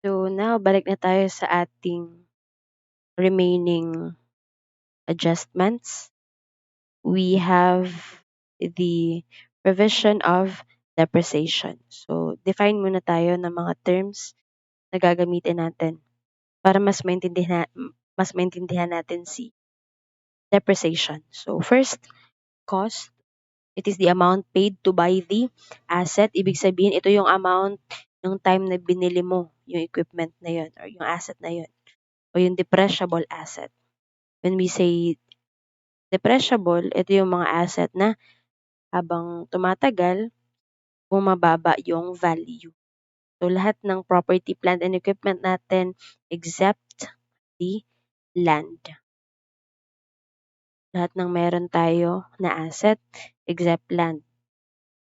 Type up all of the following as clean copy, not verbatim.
So now balik na tayo sa ating remaining adjustments. We have the provision of depreciation. So define muna tayo ng mga terms na gagamitin natin para mas maintindihan natin si depreciation. So first, cost. It is the amount paid to buy the asset. Ibig sabihin, ito yung amount yung time na binili mo yung equipment na yun or yung asset na yun o yung depreciable asset. When we say depreciable, ito yung mga asset na habang tumatagal, bumababa yung value. So lahat ng property, plant, and equipment natin except the land. Lahat ng meron tayo na asset except land.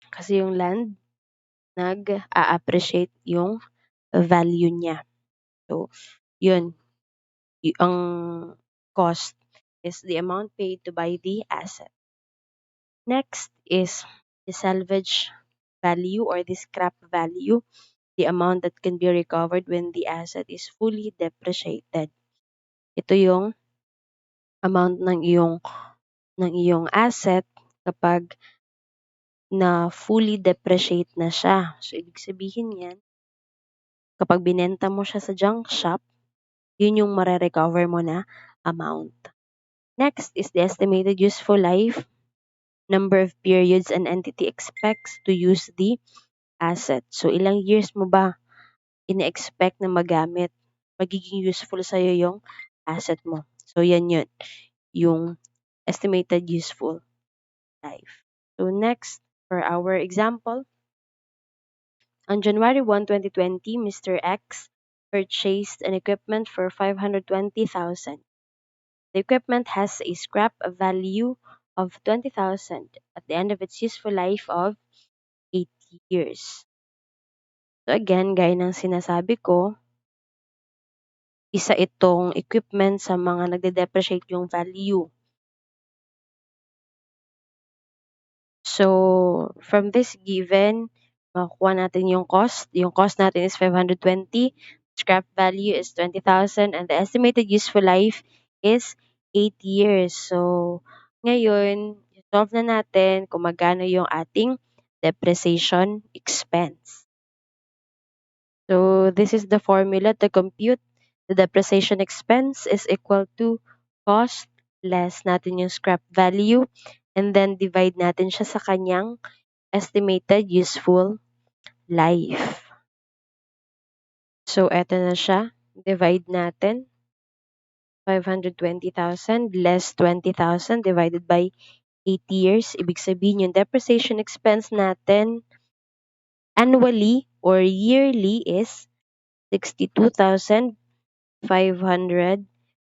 Kasi yung land, nag-a-appreciate yung value niya. So, yun. Ang cost is the amount paid to buy the asset. Next is the salvage value or the scrap value, the amount that can be recovered when the asset is fully depreciated. Ito yung amount ng iyong asset kapag na fully depreciate na siya. So, ibig sabihin yan, kapag binenta mo siya sa junk shop, yun yung mare-recover mo na amount. Next is the estimated useful life, number of periods an entity expects to use the asset. So, ilang years mo ba ina-expect na magamit, magiging useful sa'yo yung asset mo. So, yan yun, yung estimated useful life. So, next, for our example, on January 1, 2020, Mr. X purchased an equipment for 520,000. The equipment has a scrap value of 20,000 at the end of its useful life of 8 years. So again, gaya ng sinasabi ko, isa itong equipment sa mga nagde-depreciate yung value. So, from this given, makukuha natin yung cost. Yung cost natin is 520. Scrap value is 20,000 and the estimated useful life is 8 years. So, ngayon, solve na natin kung magkano yung ating depreciation expense. So, this is the formula to compute the depreciation expense is equal to cost less natin yung scrap value and then divide natin siya sa kanyang estimated useful life. So, eto na siya. Divide natin. 520,000 less 20,000 divided by 8 years. Ibig sabihin yung depreciation expense natin annually or yearly is 62,500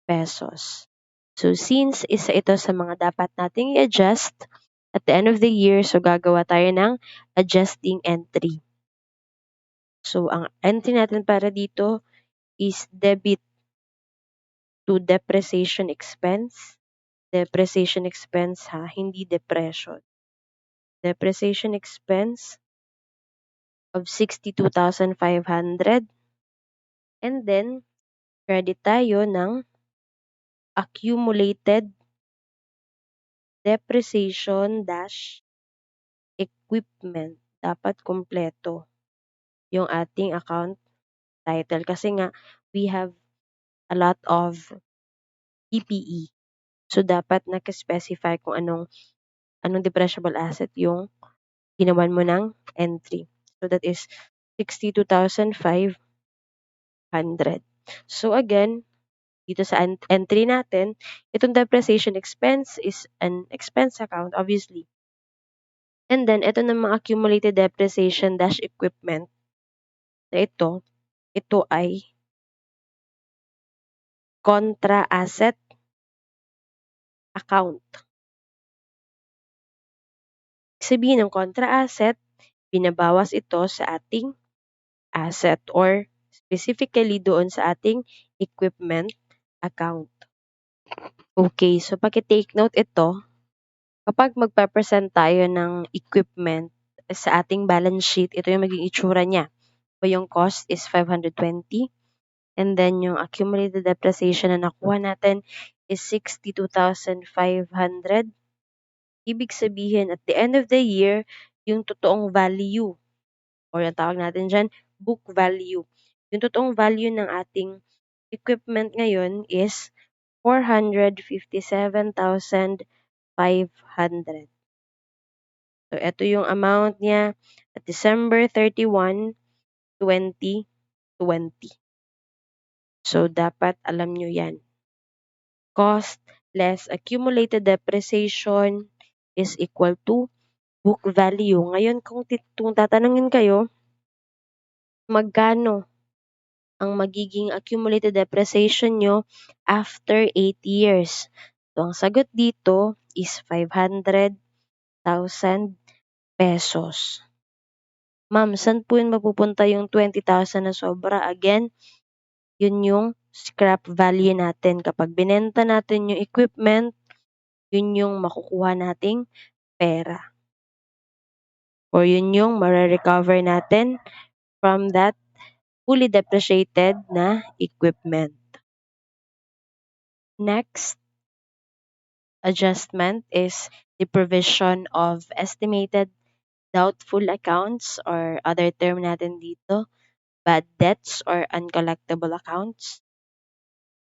pesos. So, since isa ito sa mga dapat nating i-adjust at the end of the year, so gagawa tayo ng adjusting entry. So, ang entry natin para dito is debit to depreciation expense. Depreciation expense ha, hindi depression. Depreciation expense of 62,500. And then, credit tayo ng accumulated depreciation dash equipment. Dapat kompleto yung ating account title. Kasi nga, we have a lot of PPE. So, dapat naka-specify kung anong depreciable asset yung ginawan mo ng entry. So, that is 62,500. So, again, dito sa entry natin, itong depreciation expense is an expense account, obviously. And then, ito namang accumulated depreciation dash equipment na ito ay contra asset account. Sabihin ng contra asset, binabawas ito sa ating asset or specifically doon sa ating equipment account. Okay, so paki-take note ito, kapag magpa-present tayo ng equipment sa ating balance sheet, ito yung magiging itsura niya ba yung cost is 520. And then yung accumulated depreciation na nakuha natin is 62,500. Ibig sabihin, at the end of the year, yung totoong value, or yung tawag natin dyan, book value. Yung totoong value ng ating equipment ngayon is 457,500. So, ito yung amount niya at December 31, 2020. So, dapat alam nyo yan. Cost less accumulated depreciation is equal to book value. Ngayon, kung tatanungin kayo, magkano ang magiging accumulated depreciation nyo after 8 years? So, ang sagot dito is 500,000 pesos. Ma'am, saan po yun mapupunta yung 20,000 na sobra? Again, yun yung scrap value natin. Kapag binenta natin yung equipment, yun yung makukuha nating pera. Or yun yung mare-recover natin from that fully depreciated na equipment. Next adjustment is the provision of estimated doubtful accounts, or other term natin dito, bad debts or uncollectible accounts.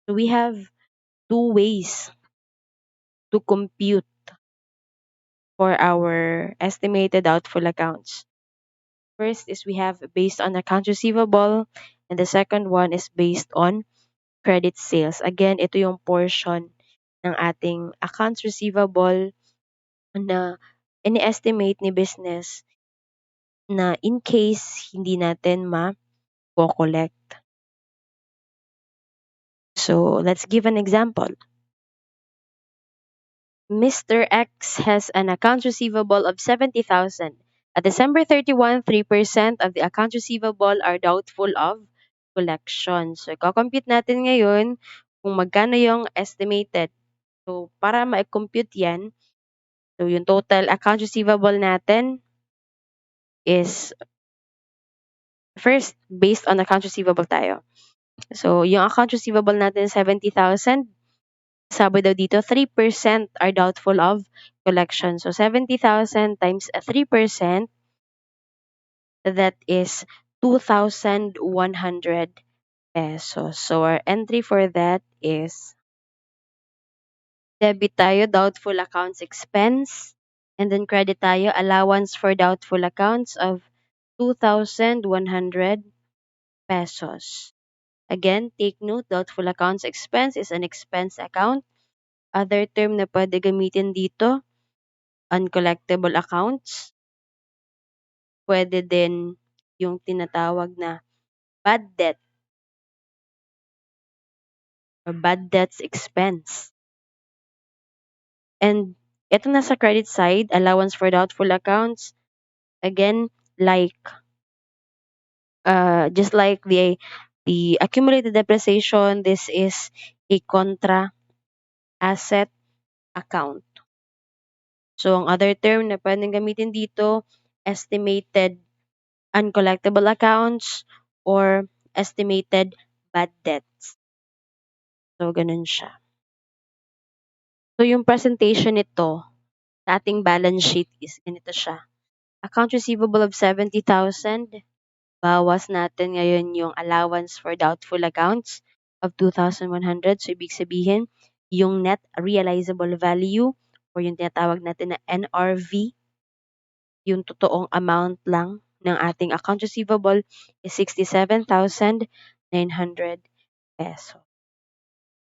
So we have two ways to compute for our estimated doubtful accounts. First is we have based on accounts receivable, and the second one is based on credit sales. Again, ito yung portion ng ating accounts receivable na ini-estimate ni business na in case hindi natin ma-collect. So, let's give an example. Mr. X has an accounts receivable of 70,000. At December 31, 3% of the accounts receivable are doubtful of collection. So, i-compute natin ngayon kung magkano yung estimated. So, para ma-compute yan, so yung total accounts receivable natin is first based on accounts receivable tayo. So, yung accounts receivable natin 70,000. Sabi daw dito, 3% are doubtful of collection. So, 70,000 times 3%, that is 2,100 pesos. So, our entry for that is debit tayo, doubtful accounts expense. And then credit tayo, allowance for doubtful accounts of 2,100 pesos. Again, take note, doubtful accounts expense is an expense account. Other term na pwede gamitin dito, uncollectible accounts. Pwede din yung tinatawag na bad debt or bad debts expense. And ito na sa credit side, allowance for doubtful accounts. Again, like just like the accumulated depreciation, this is a contra asset account. So, ang other term na pwedeng gamitin dito, estimated uncollectible accounts or estimated bad debts. So, ganun siya. So, yung presentation nito sa ating balance sheet is ganito siya. Account receivable of 70,000. Bawas natin ngayon yung allowance for doubtful accounts of 2,100. So, ibig sabihin, yung net realizable value or yung tinatawag natin na NRV, yung totoong amount lang ng ating account receivable is 67,900 pesos.